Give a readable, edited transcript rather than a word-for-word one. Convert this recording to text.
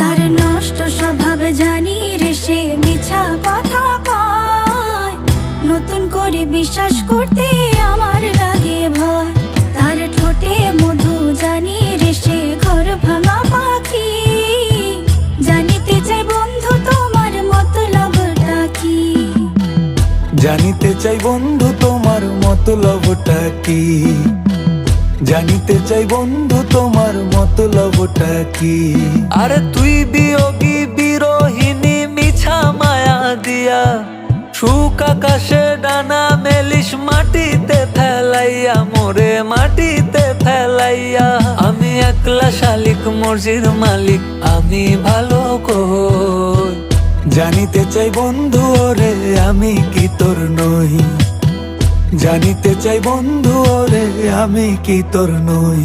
তার নষ্ট স্বভাব জানি রে সে মিছা কথা কয়, নতুন করে বিশ্বাস করতে আমার লাগে ভয়। তার ঠোঁটে মধু জানি রে সে ঘর ভাঙা পাখি, জানিতে চাই বন্ধু তোমার মতলবটা কি। জানিতে চাই বন্ধু তোমার মতলবটা কি, জানিতে চাই বন্ধু তোমার মতলবটা কি। আরে তুই বিয়োগী বিরোহিনী মিছা মায়া দিয়া, সুখ আকাশে ডানা মেলিস মাটিতে ফেলাইয়া, মোরে মাটিতে ফেলাইয়া। আমি একলা শালিক মর্জির মালিক, আমি ভালো কই। জানিতে চাই বন্ধু ওরে আমি কি তোর নই, জানিতে চাই বন্ধু ওরে আমি কি তোর নই।